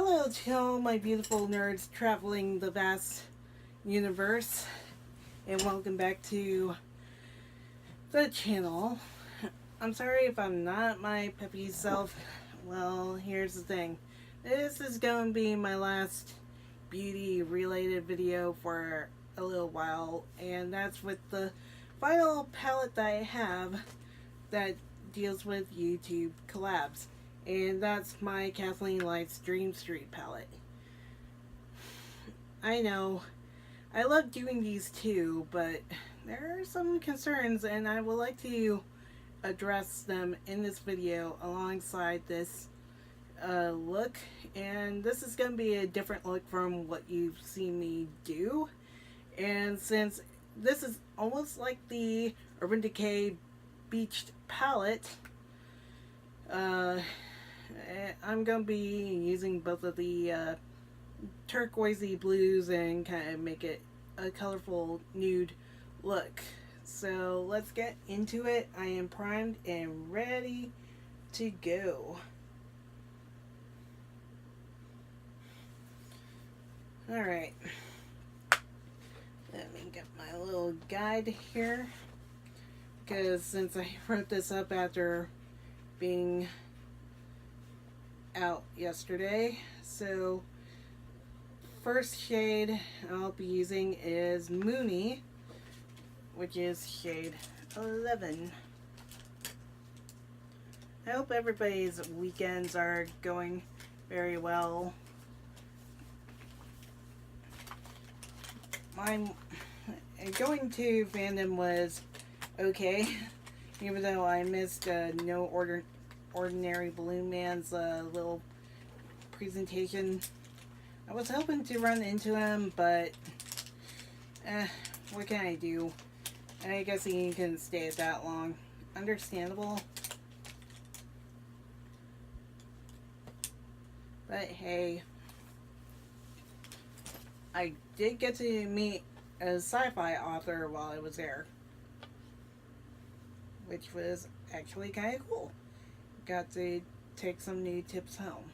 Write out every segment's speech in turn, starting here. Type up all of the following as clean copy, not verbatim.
Hello to all my beautiful nerds traveling the vast universe, and welcome back to the channel. I'm sorry if I'm not my peppy self. Well, here's the thing. This is going to be my last beauty related video for a little while, and that's with the final palette that I have that deals with YouTube collabs. And that's my Kathleen Lights Dream Street palette. I know, I love doing these too, but there are some concerns and I would like to address them in this video alongside this look. And this is going to be a different look from what you've seen me do. And since this is almost like the Urban Decay Beached palette, I'm going to be using both of the turquoisey blues and kind of make it a colorful nude look. So let's get into it. I am primed and ready to go. Alright. Let me get my little guide here. Because since I wrote this up after being out yesterday, so first shade I'll be using is Moony, which is shade 11. I hope everybody's weekends are going very well. I'm going to fandom was okay, even though I missed No Ordinary Balloon Man's little presentation. I was hoping to run into him, but what can I do? I guess he couldn't stay it that long. Understandable. But hey, I did get to meet a sci-fi author while I was there, which was actually kind of cool. Got to take some new tips home.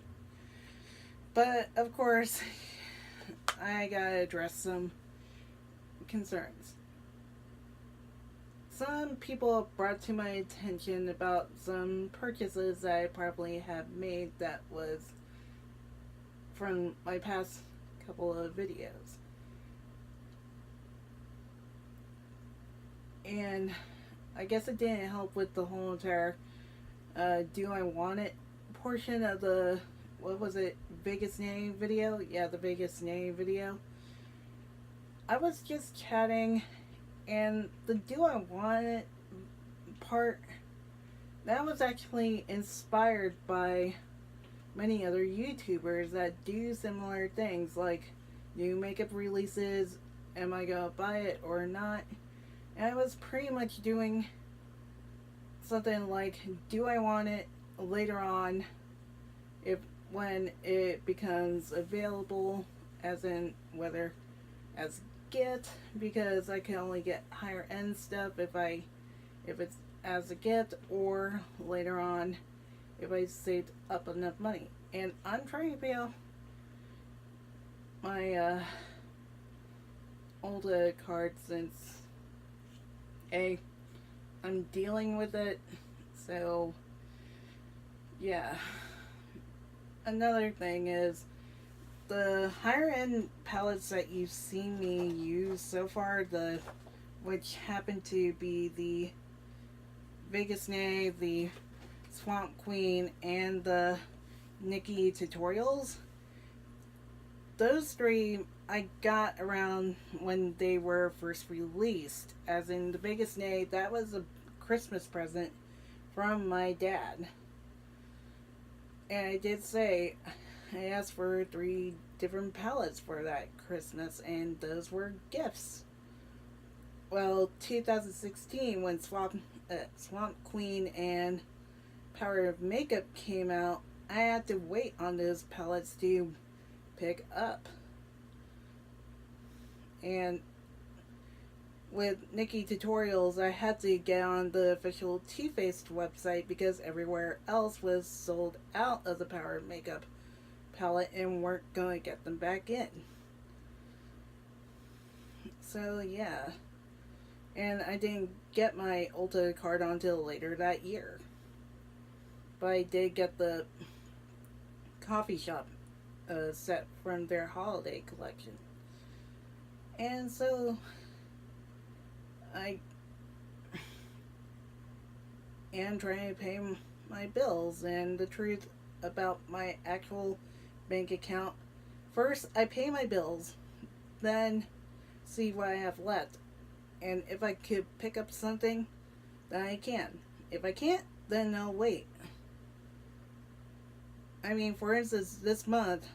But of course, I gotta address some concerns. Some people brought to my attention about some purchases that I probably have made that was from my past couple of videos. And I guess it didn't help with the whole entire do I want it portion of the, what was it, Vegas nanny video? Yeah, the Vegas nanny video. I was just chatting, and the do I want it part, that was actually inspired by many other YouTubers that do similar things, like new makeup releases, am I gonna buy it or not? And I was pretty much doing something like, do I want it later on, if when it becomes available, as in whether as gift, because I can only get higher end stuff if it's as a gift, or later on if I saved up enough money. And I'm trying to pay off my old card since I'm dealing with it. So yeah. Another thing is the higher end palettes that you've seen me use so far, which happen to be the Vegas Nay, the Swamp Queen, and the Nikki Tutorials. Those three I got around when they were first released. As in the Vegas Nay, that was a Christmas present from my dad. And I did say I asked for 3 different palettes for that Christmas, and those were gifts. Well, 2016, when Swamp Queen and Power of Makeup came out, I had to wait on those palettes to pick up. And with Nikki Tutorials, I had to get on the official Too Faced website because everywhere else was sold out of the Power of Makeup palette and weren't going to get them back in. So yeah. And I didn't get my Ulta card until later that year. But I did get the coffee shop set from their holiday collection. And so I am trying to pay my bills, and the truth about my actual bank account, first I pay my bills, then see what I have left, and if I could pick up something, then I can. If I can't, then I'll wait. I mean, for instance, this month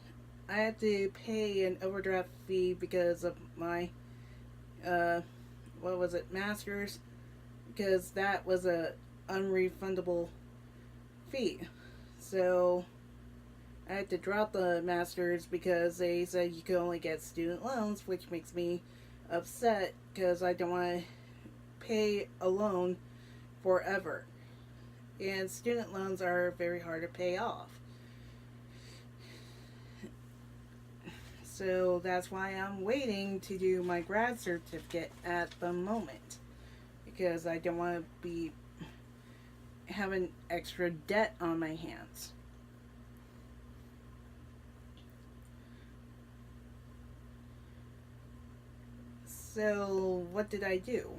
I had to pay an overdraft fee because of my masters, because that was a unrefundable fee. So I had to drop the masters because they said you could only get student loans, which makes me upset because I don't want to pay a loan forever. And student loans are very hard to pay off. So that's why I'm waiting to do my grad certificate at the moment, because I don't want to be having extra debt on my hands. So what did I do?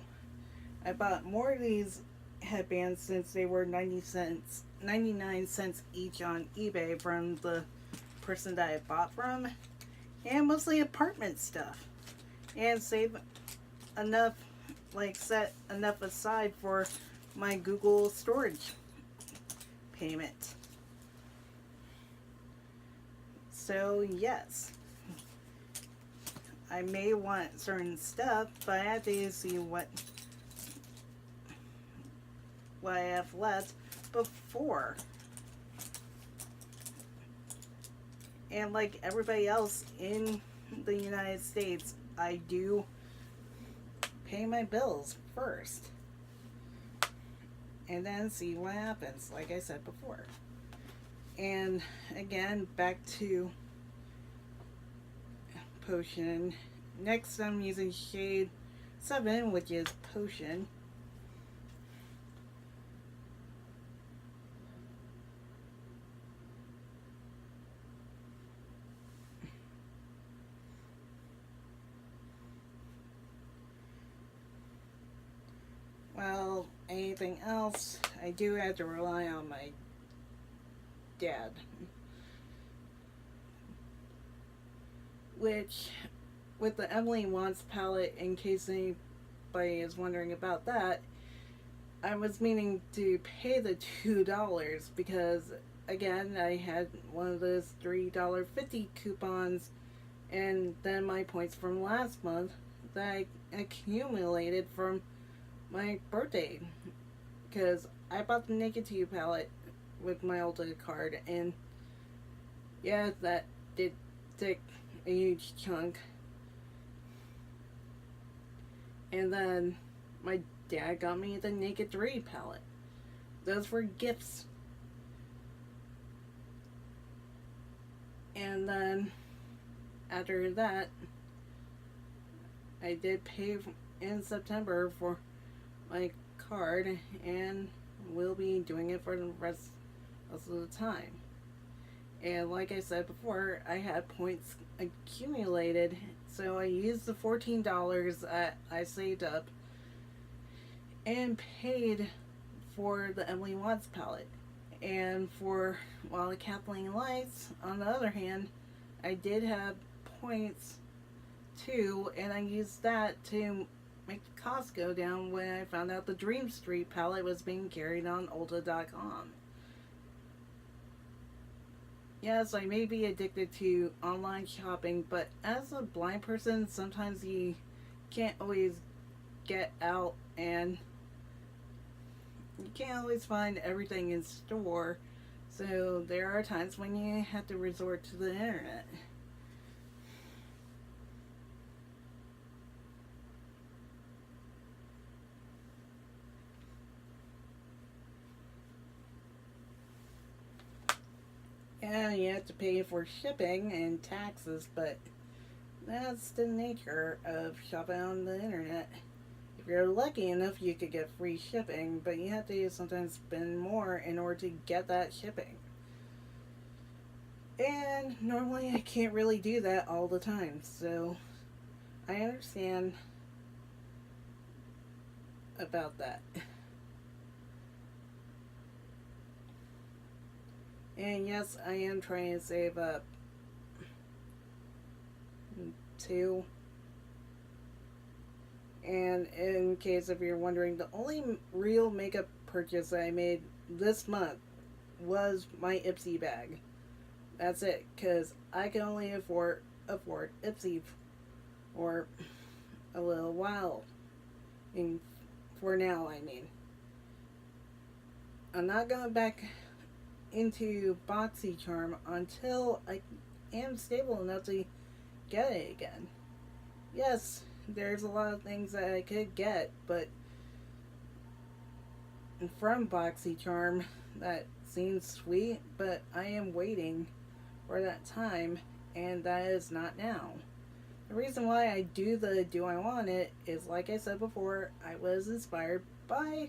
I bought more of these headbands since they were 99 cents each on eBay from the person that I bought from, and mostly apartment stuff, and save enough, set enough aside for my Google storage payment. So yes, I may want certain stuff, but I have to see what I have left before. And like everybody else in the United States, I do pay my bills first. And then see what happens, like I said before. And again, back to Potion. Next I'm using shade 7, which is Potion. Well, anything else, I do have to rely on my dad. Which, with the Emily Wants palette, in case anybody is wondering about that, I was meaning to pay the $2 because, again, I had one of those $3.50 coupons, and then my points from last month that I accumulated from my birthday, because I bought the Naked 2 palette with my Ulta card, and yeah, that did take a huge chunk. And then my dad got me the Naked 3 palette. Those were gifts. And then after that, I did pay in September for my card, and will be doing it for the rest of the time. And like I said before, I had points accumulated, so I used the $14 that I saved up and paid for the Emily Watts palette. And for the Kathleen Lights, on the other hand, I did have points too, and I used that to make the cost go down when I found out the Dream Street palette was being carried on Ulta.com. Yes, I may be addicted to online shopping, but as a blind person, sometimes you can't always get out, and you can't always find everything in store, so there are times when you have to resort to the internet. and you have to pay for shipping and taxes, but that's the nature of shopping on the internet. If you're lucky enough, you could get free shipping, but you have to sometimes spend more in order to get that shipping. And normally I can't really do that all the time, so I understand about that. And yes, I am trying to save up too. And in case if you're wondering, the only real makeup purchase that I made this month was my Ipsy bag. That's it, because I can only afford Ipsy for a little while. For now, I mean. I'm not going back into BoxyCharm until I am stable enough to get it again. Yes, there's a lot of things that I could get, but from BoxyCharm that seems sweet, but I am waiting for that time, and that is not now. The reason why I do the Do I Want It is, like I said before, I was inspired by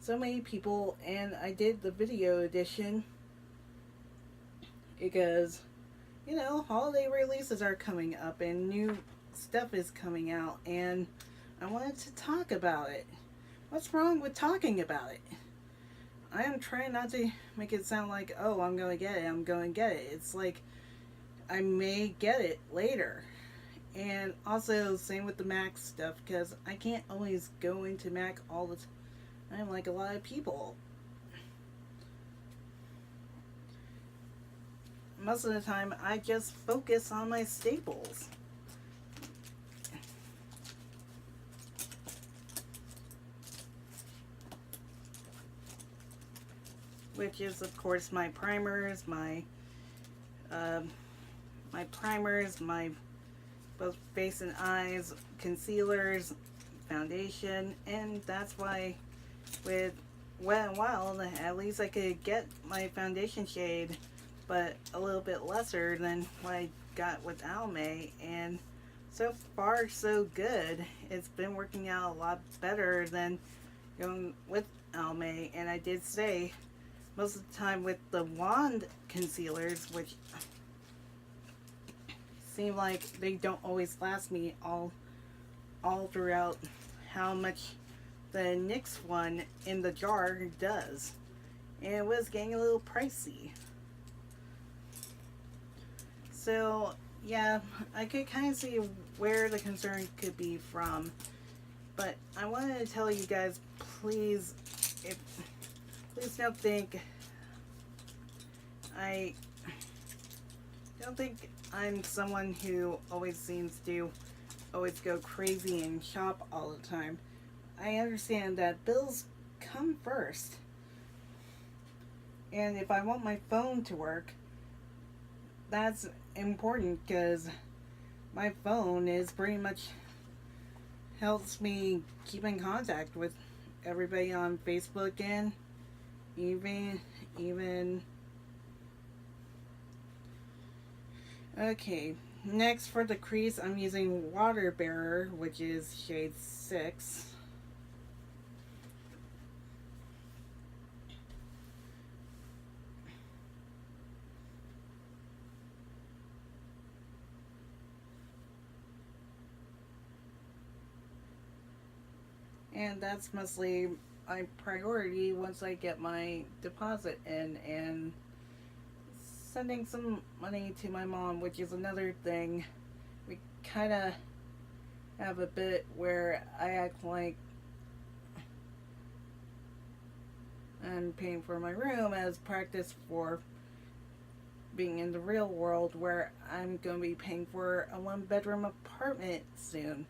so many people, and I did the video edition because, you know, holiday releases are coming up and new stuff is coming out, and I wanted to talk about it. What's wrong with talking about it? I am trying not to make it sound like, oh, I'm going to get it, I'm going to get it. It's like, I may get it later. And also, same with the Mac stuff, because I can't always go into Mac all the time like a lot of people. Most of the time, I just focus on my staples. Which is, of course, my primers, my both face and eyes, concealers, foundation, and that's why with Wet n Wild, at least I could get my foundation shade, but a little bit lesser than what I got with Almay, and so far so good. It's been working out a lot better than going with Almay, and I did say most of the time with the wand concealers, which seem like they don't always last me all throughout how much the NYX one in the jar does. And it was getting a little pricey. So, yeah, I could kind of see where the concern could be from. But I wanted to tell you guys, please don't think I don't think I'm someone who always seems to always go crazy and shop all the time. I understand that bills come first. And if I want my phone to work, that's important because my phone is pretty much helps me keep in contact with everybody on Facebook, and even okay, next for the crease I'm using Water Bearer, which is shade 6. And that's mostly my priority once I get my deposit in, and sending some money to my mom, which is another thing. We kind of have a bit where I act like I'm paying for my room as practice for being in the real world, where I'm going to be paying for a 1-bedroom apartment soon.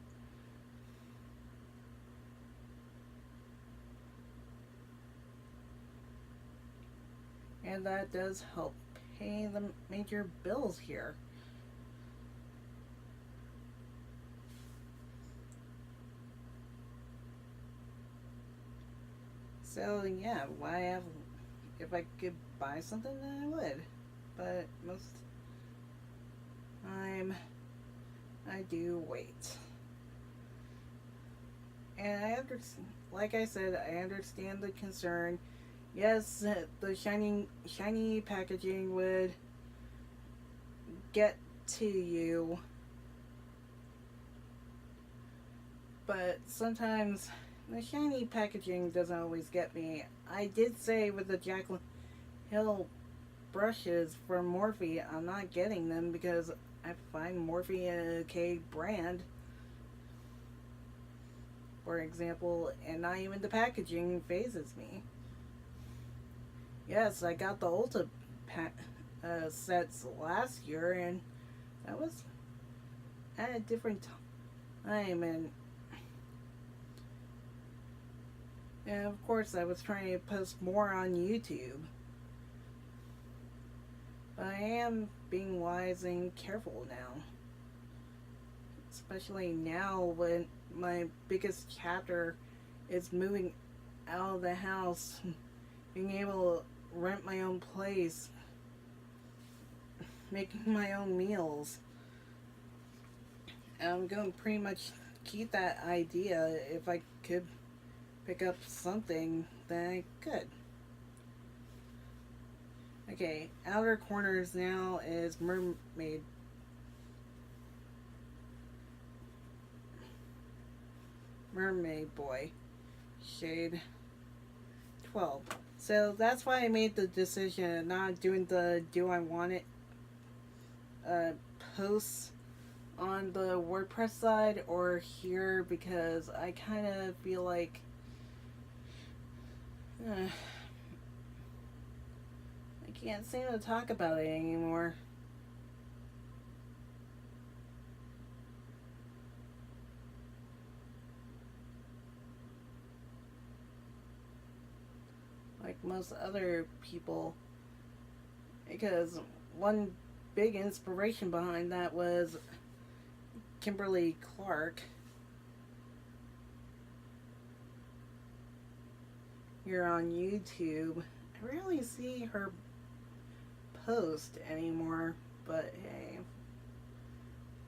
And that does help pay the major bills here. So yeah, if I could buy something, then I would. but most time I do wait. And I understand, like I said, I understand the concern. Yes, the shiny packaging would get to you, but sometimes the shiny packaging doesn't always get me. I did say with the Jaclyn Hill brushes for Morphe, I'm not getting them because I find Morphe an okay brand, for example, and not even the packaging phases me. Yes, I got the Ulta sets last year, and that was at a different time, and of course I was trying to post more on YouTube. But I am being wise and careful now. Especially now when my biggest chapter is moving out of the house, being able to rent my own place, making my own meals. And I'm going to pretty much keep that idea. If I could pick up something, then I could. Okay, outer corners now is Mermaid Boy, shade 12. So that's why I made the decision of not doing the Do I Want It posts on the WordPress side or here, because I kind of feel like I can't seem to talk about it anymore. Like most other people. Because one big inspiration behind that was Kimberly Clark. Here on YouTube. I rarely see her post anymore, but hey,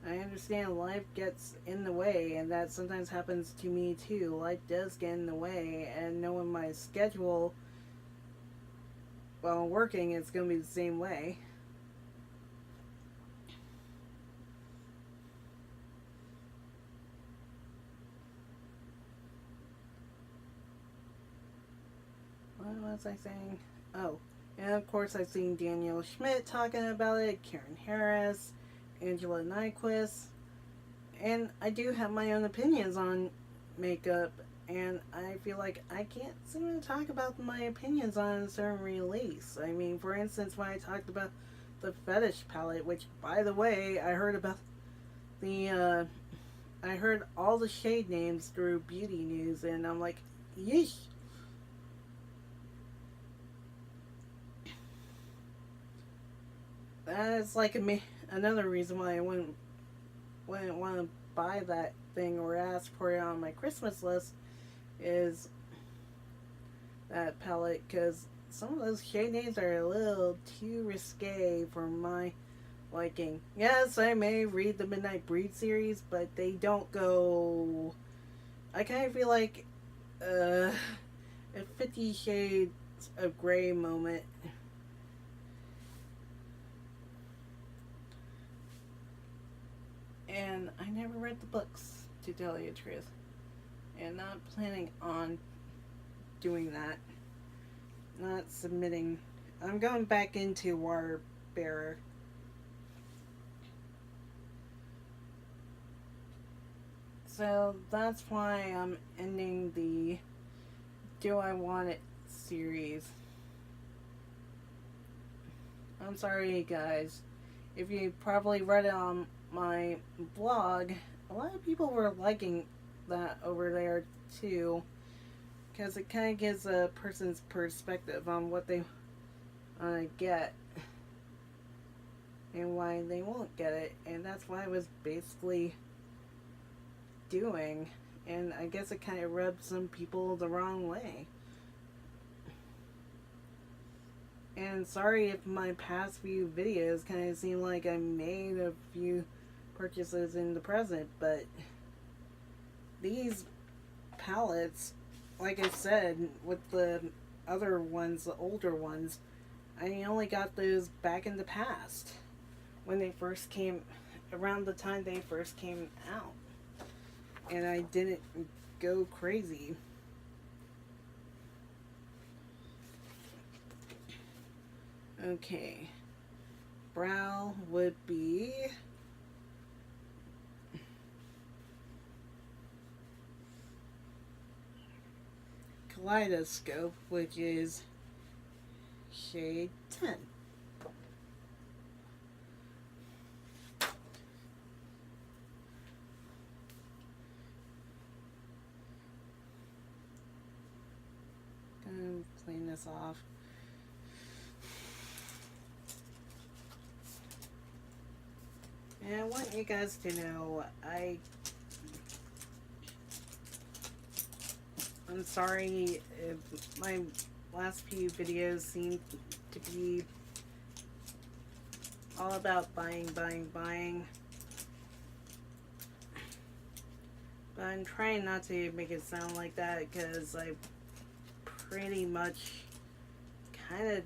I understand life gets in the way, and that sometimes happens to me too. Life does get in the way, and knowing my schedule while working, it's going to be the same way. What was I saying? Oh, and of course I've seen Danielle Schmidt talking about it, Karen Harris, Angela Nyquist, and I do have my own opinions on makeup, and I feel like I can't seem to talk about my opinions on a certain release. I mean, for instance, when I talked about the Fetish palette, which, by the way, I heard about I heard all the shade names through Beauty News, and I'm like, yeesh. That's like another reason why I wouldn't want to buy that thing or ask for it on my Christmas list, is that palette, because some of those shade names are a little too risque for my liking. Yes, I may read the Midnight Breed series, but they don't go... I kind of feel like a 50 Shades of Grey moment. And I never read the books, to tell you the truth. And not planning on doing that. Not submitting. I'm going back into Water Bearer. So that's why I'm ending the Do I Want It series. I'm sorry, guys. If you probably read it on my blog, a lot of people were liking that over there too, because it kind of gives a person's perspective on what they get and why they won't get it, and that's what I was basically doing, and I guess it kind of rubbed some people the wrong way. And sorry if my past few videos kind of seem like I made a few purchases in the present, but these palettes, like I said, with the other ones, the older ones, I only got those back in the past when they first came, around the time they first came out. And I didn't go crazy. Okay. Brow would be Kaleidoscope, which is shade 10. Gonna clean this off. And I want you guys to know, I'm sorry if my last few videos seem to be all about buying. But I'm trying not to make it sound like that, because I pretty much kind of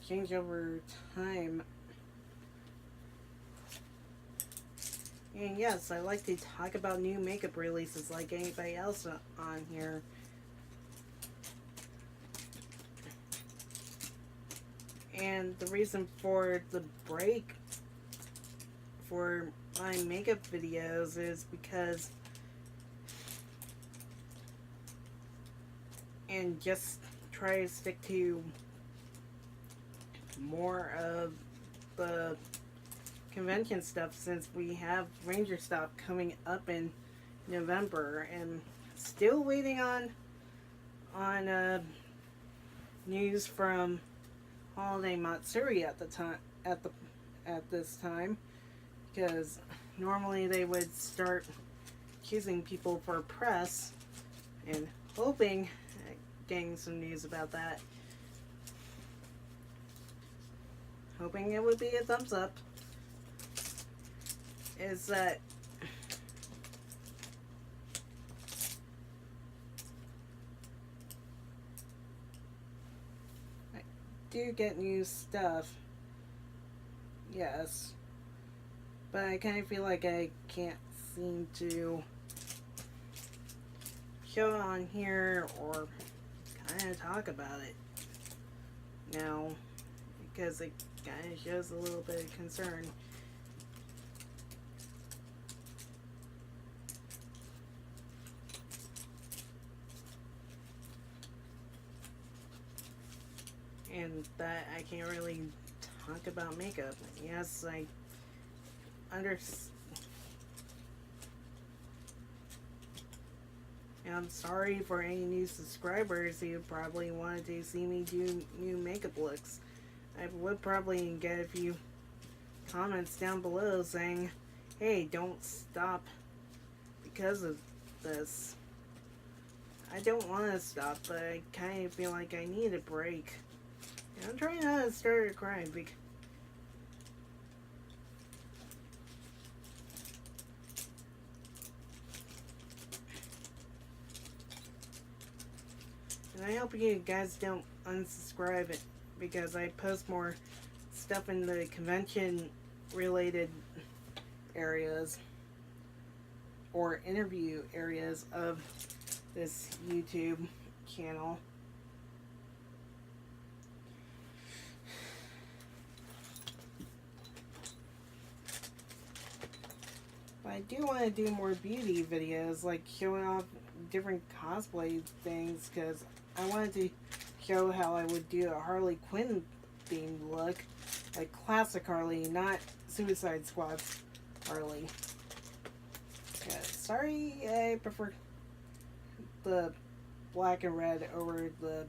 change over time. And yes, I like to talk about new makeup releases like anybody else on here. And the reason for the break for my makeup videos is because, and just try to stick to more of the convention stuff, since we have Ranger stuff coming up in November, and still waiting on news from Holiday Matsuri at this time, because normally they would start choosing people for press, and hoping getting some news about that. Hoping it would be a thumbs up. Is that I do get new stuff, yes, but I kind of feel like I can't seem to show it on here or kind of talk about it now, because it kind of shows a little bit of concern. And that I can't really talk about makeup. Yes, I understand. I'm sorry for any new subscribers who probably wanted to see me do new makeup looks. I would probably get a few comments down below saying, hey, don't stop because of this. I don't want to stop, but I kind of feel like I need a break. I'm trying not to start crying because and I hope you guys don't unsubscribe it, because I post more stuff in the convention related areas or interview areas of this YouTube channel. But I do want to do more beauty videos, like showing off different cosplay things, because I wanted to show how I would do a Harley Quinn themed look, like classic Harley, not Suicide Squad Harley. Yeah, sorry, I prefer the black and red over the,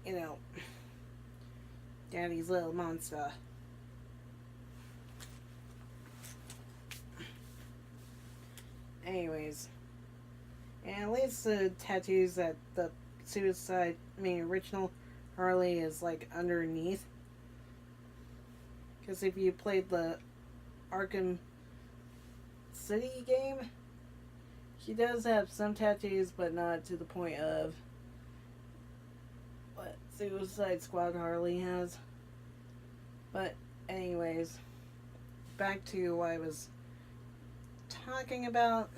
you know, Daddy's Little Monster. Anyways, and at least the tattoos that the original Harley is like underneath. Because if you played the Arkham City game, she does have some tattoos, but not to the point of what Suicide Squad Harley has. But anyways, back to what I was talking about.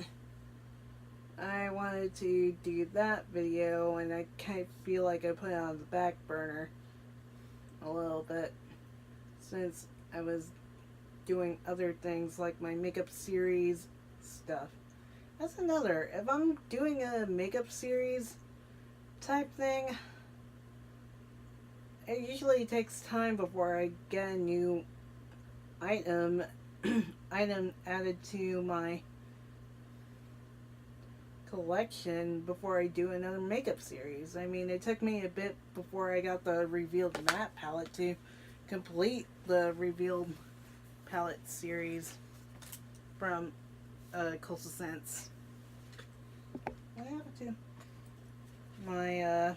I wanted to do that video, and I kind of feel like I put it on the back burner a little bit since I was doing other things like my makeup series stuff. That's another. If I'm doing a makeup series type thing, it usually takes time before I get a new item added to my collection before I do another makeup series. I mean, it took me a bit before I got the revealed matte palette to complete the revealed palette series from Coastal Scents. What happened to my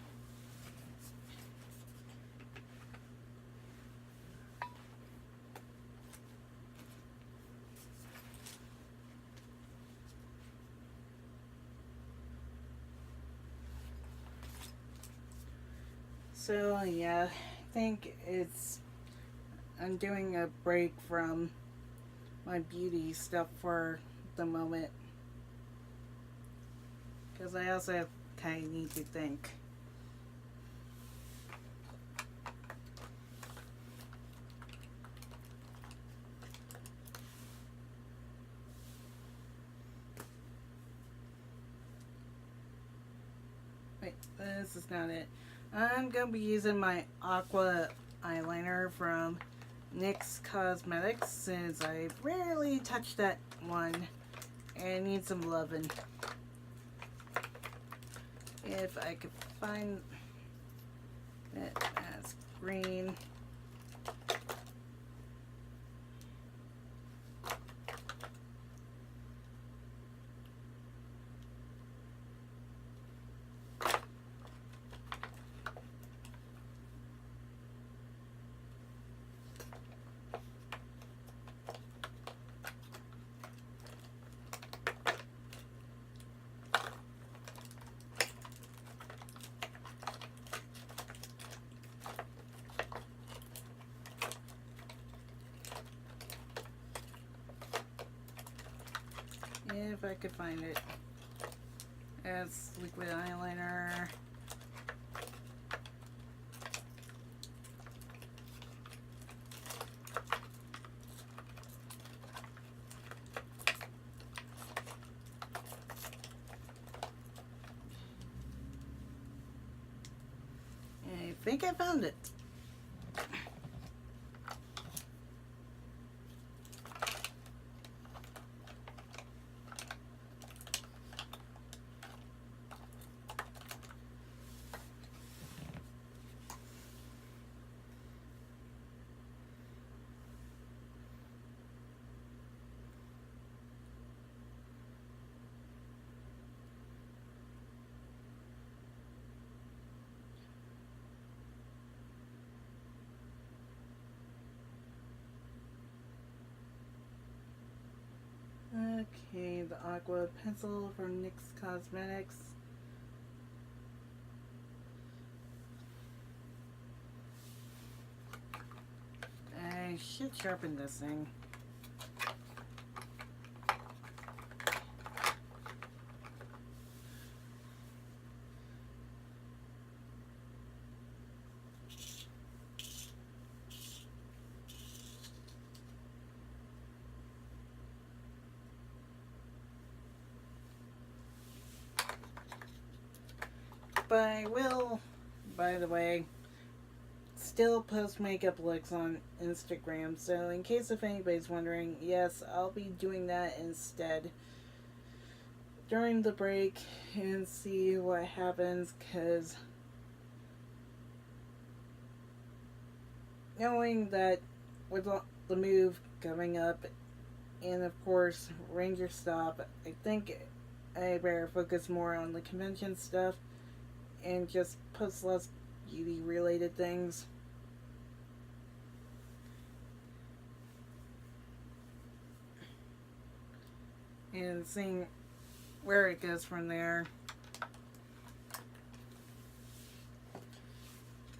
So yeah, I think I'm doing a break from my beauty stuff for the moment, because I also kind of need to think. Wait, this is not it. I'm going to be using my aqua eyeliner from NYX Cosmetics, since I rarely touch that one and need some loving. If I could find it as green. If I could find it. As liquid eyeliner. I think I found it. Okay, the aqua pencil from NYX Cosmetics. I should sharpen this thing. But I will, by the way, still post makeup looks on Instagram. So in case if anybody's wondering, yes, I'll be doing that instead during the break and see what happens, because knowing that with the move coming up and of course Ranger Stop, I think I better focus more on the convention stuff and just post less beauty related things. And seeing where it goes from there.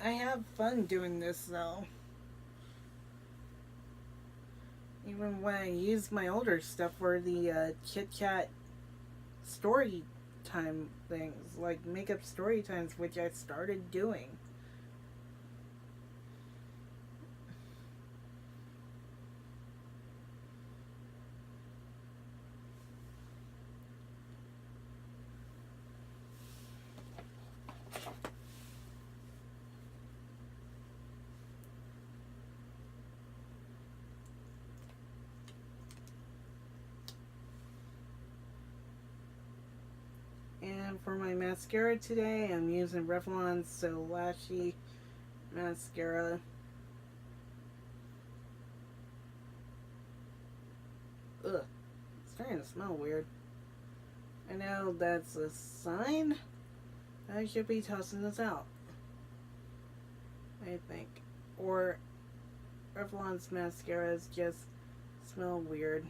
I have fun doing this though. Even when I use my older stuff for the Kit Kat story time things, like makeup story times, which I started doing. And for my mascara today, I'm using Revlon's So Lashy mascara. Ugh, it's starting to smell weird. I know that's a sign I should be tossing this out, I think. Or Revlon's mascaras just smell weird.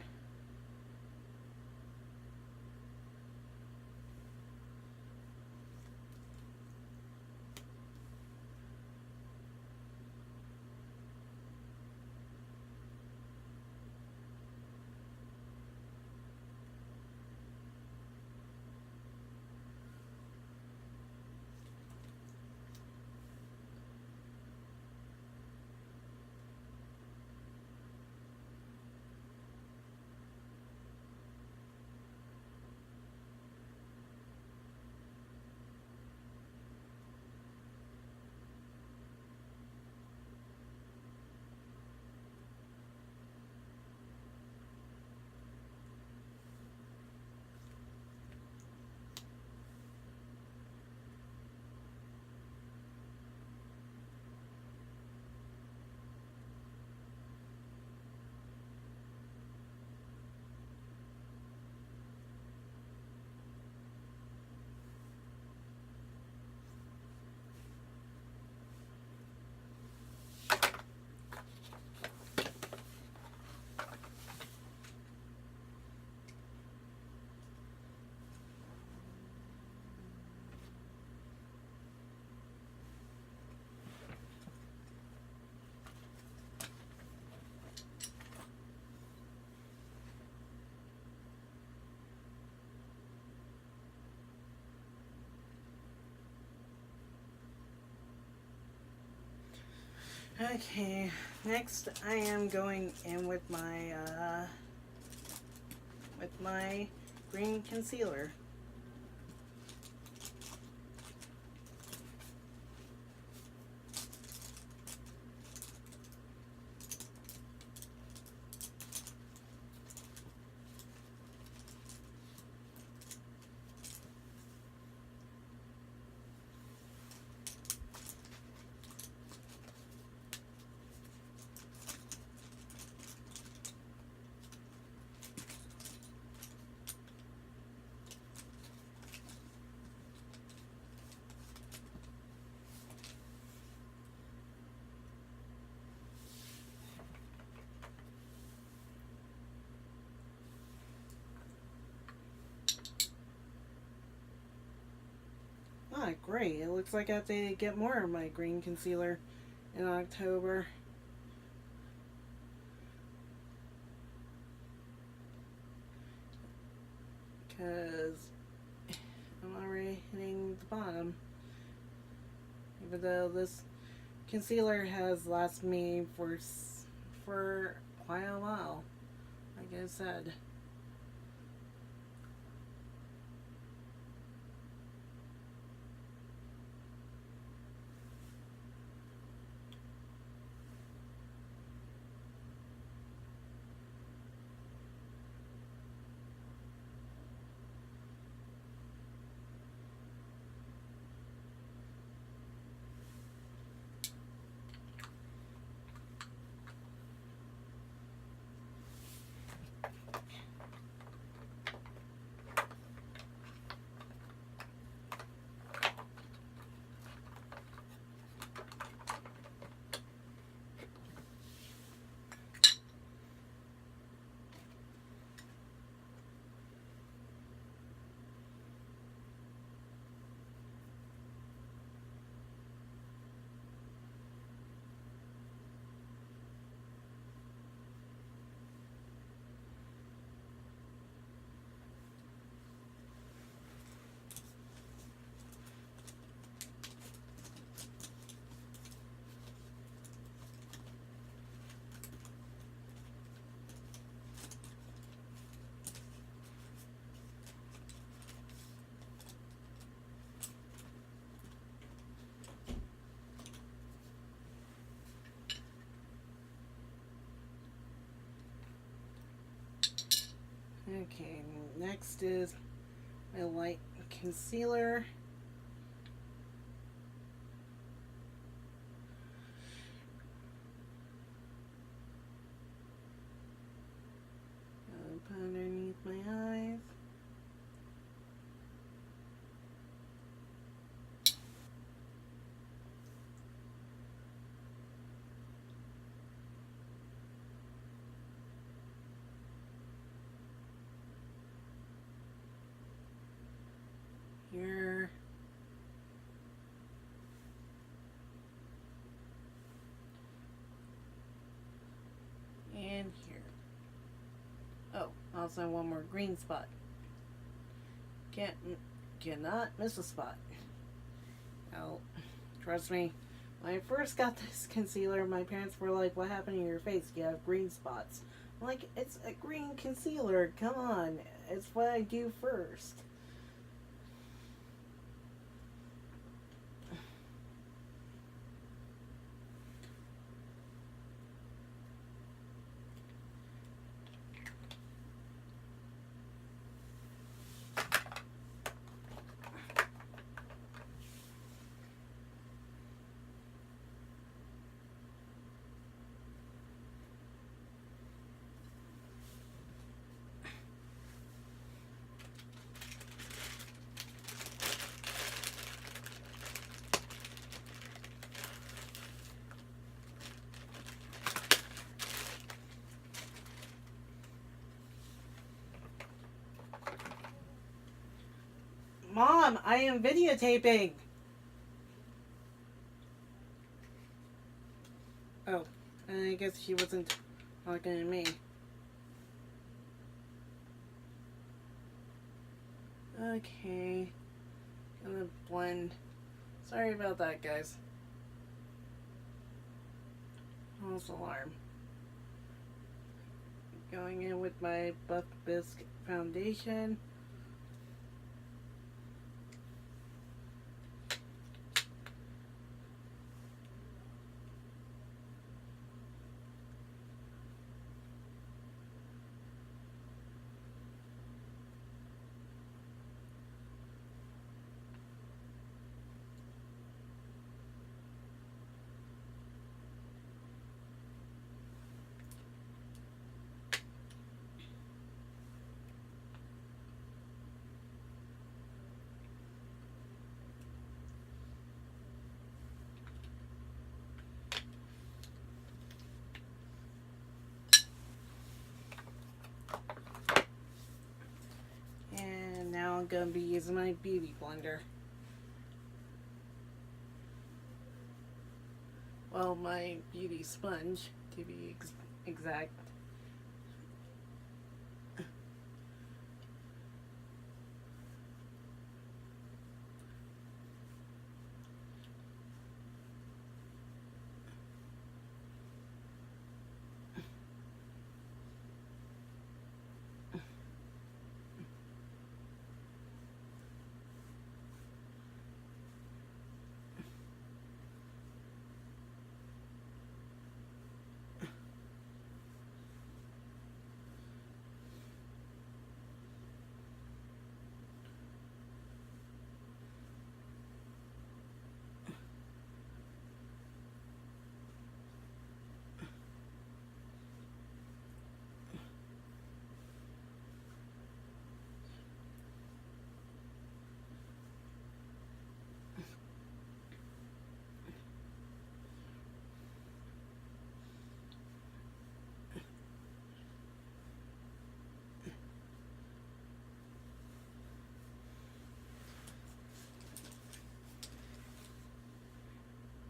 Okay, next I am going in with my green concealer. Ah, great. It looks like I have to get more of my green concealer in October. Because I'm already hitting the bottom. Even though this concealer has lasted me for quite a while, like I said. Okay, next is my light concealer. Put underneath my eyes. Here. And here. Oh, also one more green spot. Cannot miss a spot. Now, trust me, when I first got this concealer, my parents were like, "What happened to your face? You have green spots." I'm like, "It's a green concealer. Come on. It's what I do first." Mom, I am videotaping. Oh, I guess she wasn't talking to me. Okay. Gonna blend. Sorry about that, guys. False alarm. Going in with my Buff Bisque foundation. And now I'm gonna be using my beauty blender. Well, my beauty sponge, to be exact.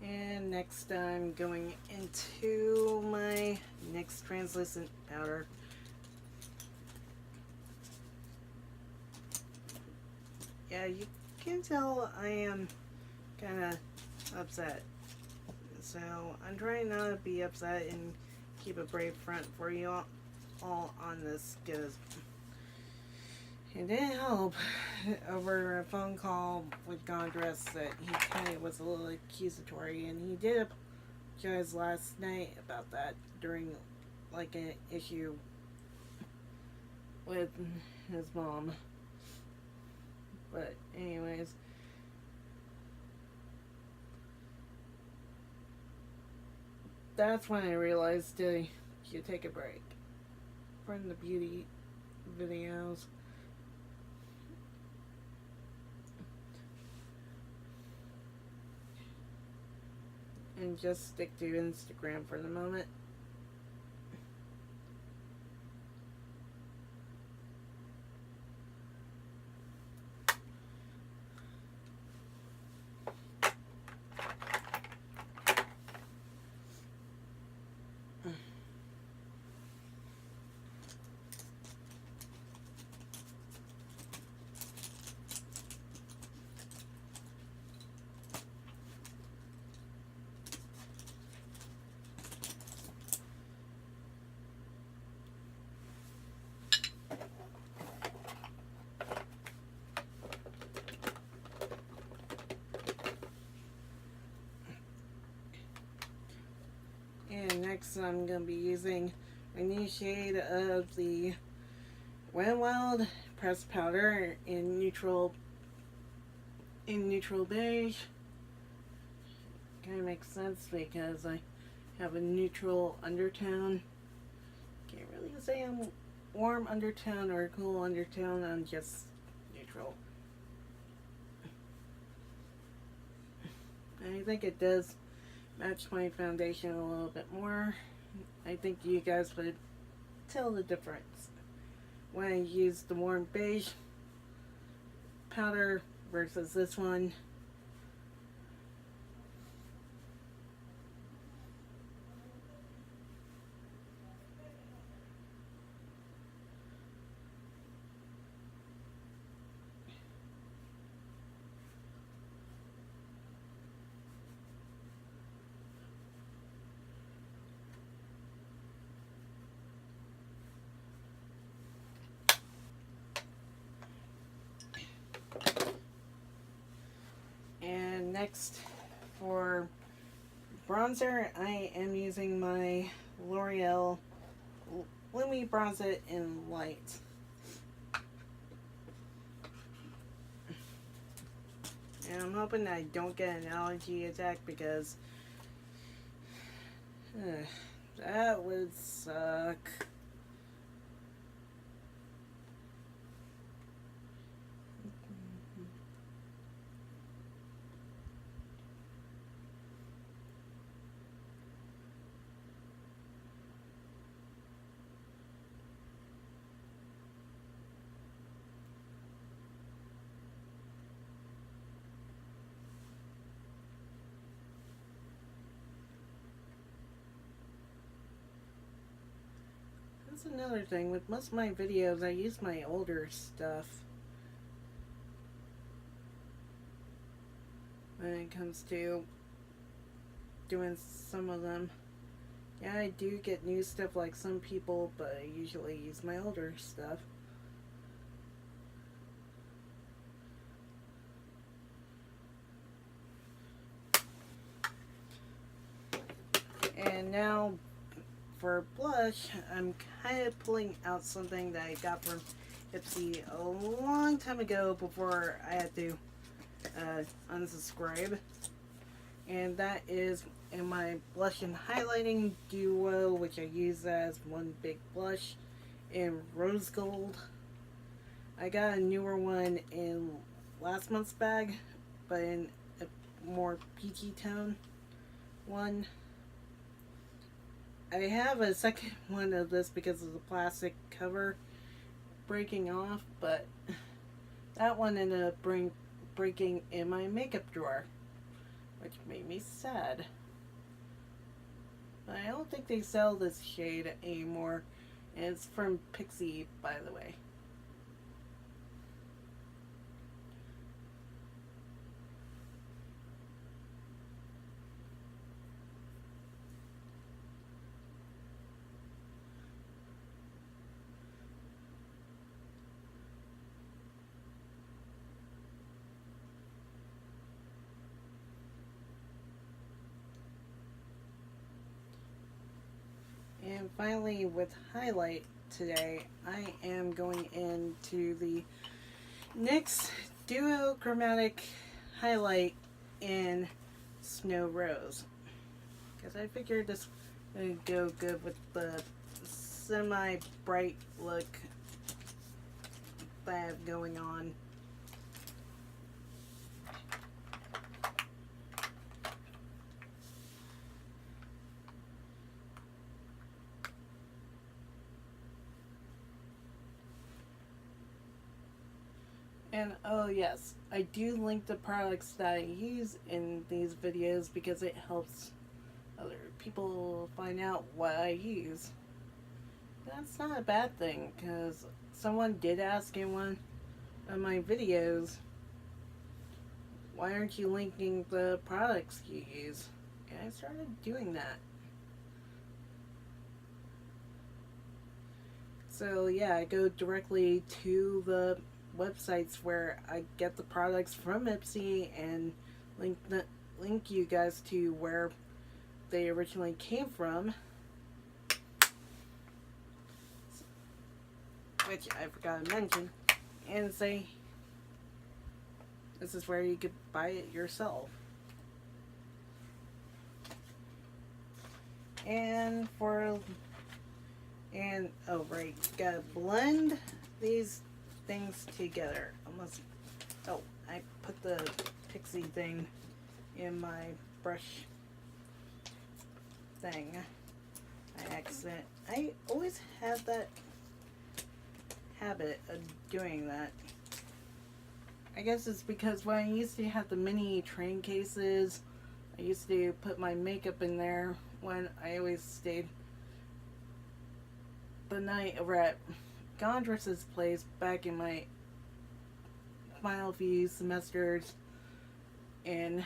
And next I'm going into my NYX translucent powder. Yeah, you can tell I am kind of upset. So I'm trying not to be upset and keep a brave front for you all on this, because it didn't help over a phone call with Gondress that he kind of was a little accusatory, and he did apologize last night about that during like an issue. with his mom. But anyways, that's when I realized I should take a break from the beauty videos. And just stick to Instagram for the moment. And next I'm going to be using a new shade of the Wet n Wild pressed powder in neutral beige. Kind of makes sense because I have a neutral undertone. Can't really say I'm warm undertone or cool undertone, I'm just neutral. I think it does match my foundation a little bit more. I think you guys would tell the difference when I use the warm beige powder versus this one. And next, for bronzer, I am using my L'Oreal Lumi Bronze It in Light. And I'm hoping I don't get an allergy attack because that would suck. That's another thing. With most of my videos, I use my older stuff when it comes to doing some of them. Yeah, I do get new stuff like some people, but I usually use my older stuff. And now for blush, I'm kind of pulling out something that I got from Ipsy a long time ago before I had to unsubscribe. And that is in my blush and highlighting duo, which I use as one big blush in rose gold. I got a newer one in last month's bag, but in a more peachy tone one. I have a second one of this because of the plastic cover breaking off, but that one ended up breaking in my makeup drawer, which made me sad. But I don't think they sell this shade anymore, and it's from Pixie, by the way. And finally, with highlight today, I am going into the NYX duochromatic highlight in Snow Rose, because I figured this would go good with the semi-bright look that I have going on. And oh yes, I do link the products that I use in these videos because it helps other people find out what I use. That's not a bad thing, because someone did ask in one of my videos, why aren't you linking the products you use? And I started doing that. So yeah, I go directly to the websites where I get the products from Ipsy and link you guys to where they originally came from, which I forgot to mention, and say this is where you could buy it yourself. And oh right, you gotta blend these things together. Oh, I put the pixie thing in my brush thing. I always had that habit of doing that. I guess it's because when I used to have the mini train cases, I used to put my makeup in there when I always stayed the night over at Gondress's place back in my final few semesters in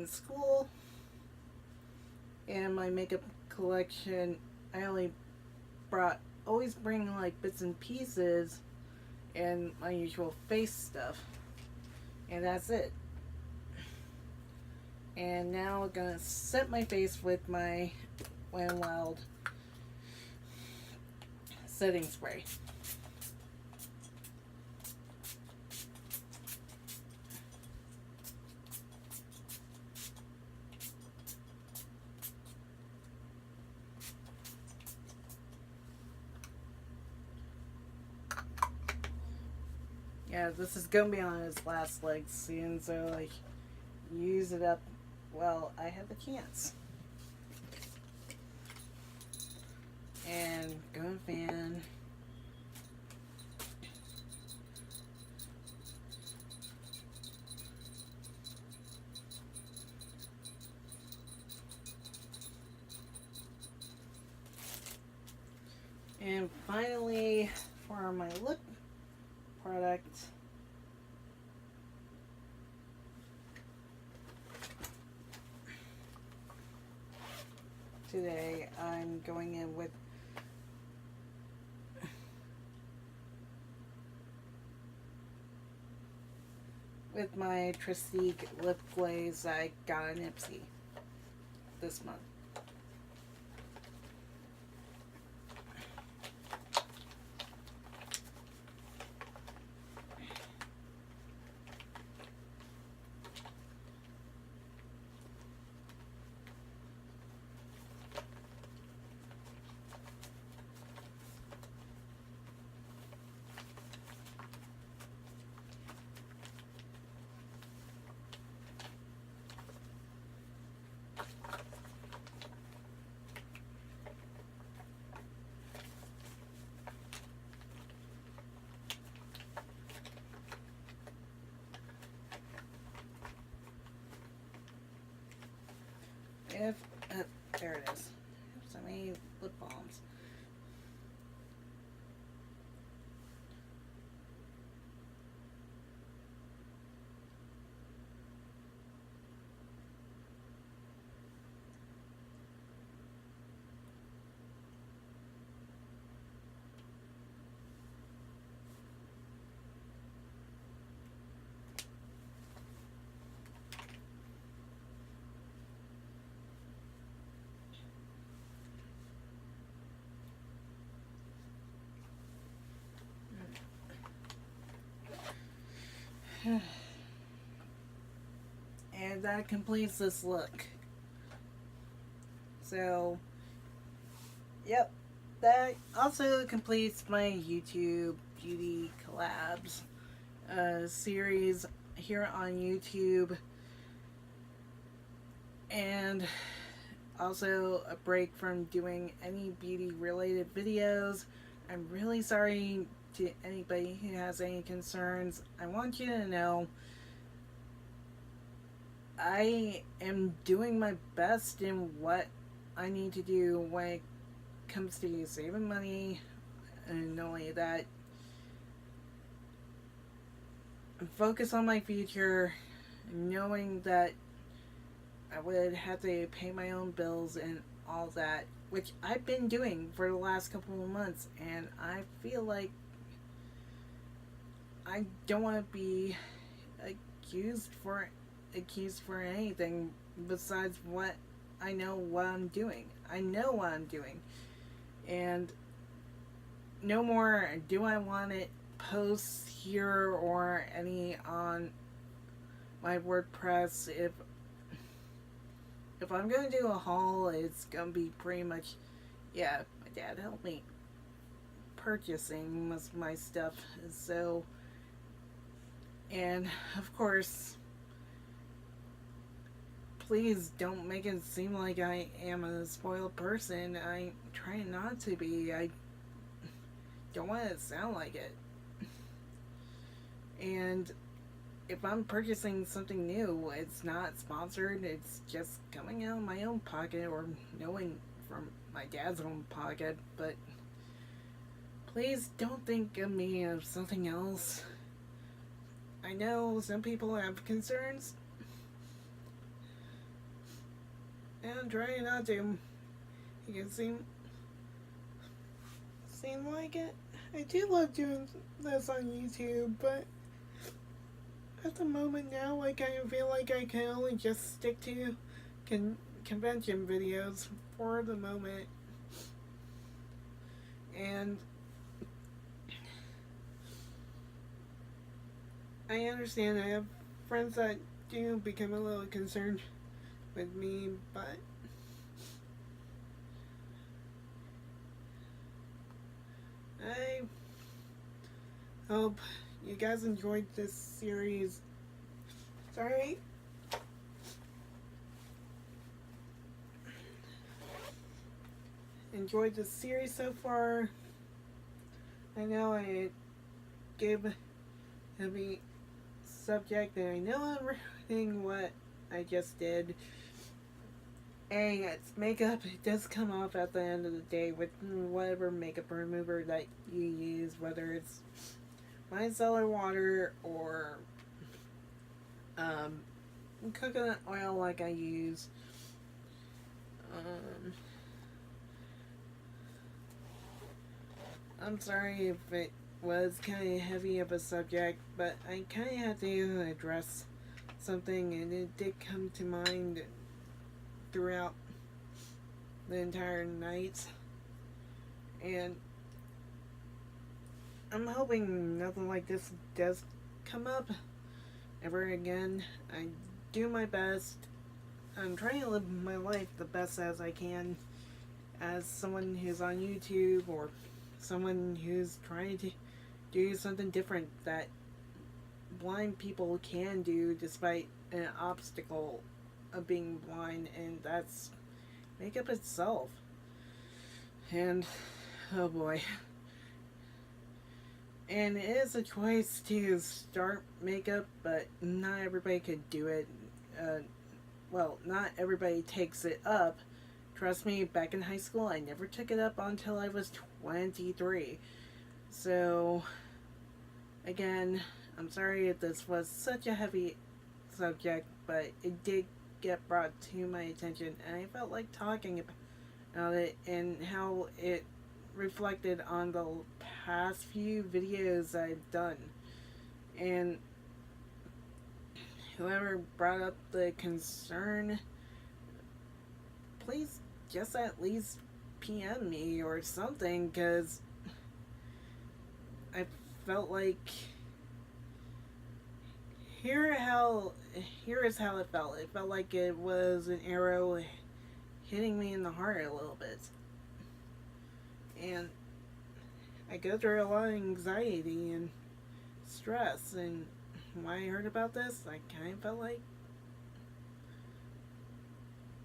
school. And my makeup collection, I always bring like bits and pieces and my usual face stuff, and that's it. And now I'm gonna set my face with my Wet n Wild setting spray. Yeah, this is gonna be on his last leg soon, so like use it up while I have the chance. And go fan. And finally, for my lip product, today I'm going in with my Tristique lip glaze I got on Ipsy this month. There it is. So many lip balms. And that completes this look. So, yep, that also completes my YouTube beauty collabs series here on YouTube. And also a break from doing any beauty related videos. I'm really sorry to anybody who has any concerns. I want you to know I am doing my best in what I need to do when it comes to saving money, and not only that, focus on my future, knowing that I would have to pay my own bills and all that, which I've been doing for the last couple of months, and I feel like I don't want to be accused for anything besides what I know what I'm doing. I know what I'm doing. And no more do I want it posts here or any on my WordPress. If I'm gonna do a haul, it's gonna be pretty much, yeah, my dad helped me purchasing most of my stuff. So, and of course, please don't make it seem like I am a spoiled person. I try not to be. I don't want it to sound like it. And if I'm purchasing something new, it's not sponsored. It's just coming out of my own pocket or knowing from my dad's own pocket. But please don't think of me as something else. I know some people have concerns. And I'm trying not to. You can seem like it. I do love doing this on YouTube, but at the moment now, I kind of feel like I can only just stick to convention videos for the moment. And I understand I have friends that do become a little concerned with me, but I hope you guys enjoyed this series. Sorry. Enjoyed this series so far. I know I gave a heavy subject, and I know everything what I just did. And it's makeup. It does come off at the end of the day with whatever makeup remover that you use, whether it's micellar water or coconut oil like I use. I'm sorry if it was kind of heavy of a subject, but I kind of had to address something, and it did come to mind throughout the entire night. And I'm hoping nothing like this does come up ever again. I do my best. I'm trying to live my life the best as I can as someone who's on YouTube or someone who's trying to do something different that blind people can do despite an obstacle of being blind, and that's makeup itself. And oh boy. And it is a choice to start makeup, but not everybody could do it. Well, not everybody takes it up. Trust me, back in high school, I never took it up until I was 23. So, again, I'm sorry if this was such a heavy subject, but it did get brought to my attention, and I felt like talking about it and how it reflected on the past few videos I've done. And whoever brought up the concern, please just at least PM me or something, because I felt like here how here is how it felt. It felt like it was an arrow hitting me in the heart a little bit. And I go through a lot of anxiety and stress, and when I heard about this, I kind of felt like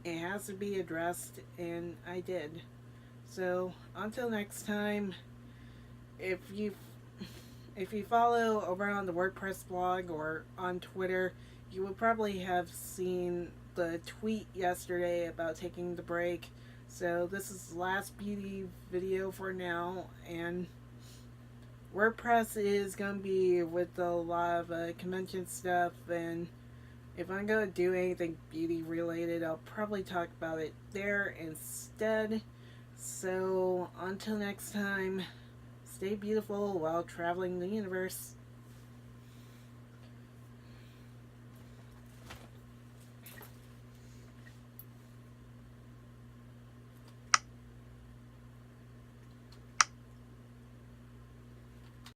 it has to be addressed, and I did. So until next time, if you follow over on the WordPress blog or on Twitter, you would probably have seen the tweet yesterday about taking the break. So this is the last beauty video for now, and WordPress is going to be with a lot of convention stuff, and if I'm going to do anything beauty related, I'll probably talk about it there instead. So until next time, stay beautiful while traveling the universe.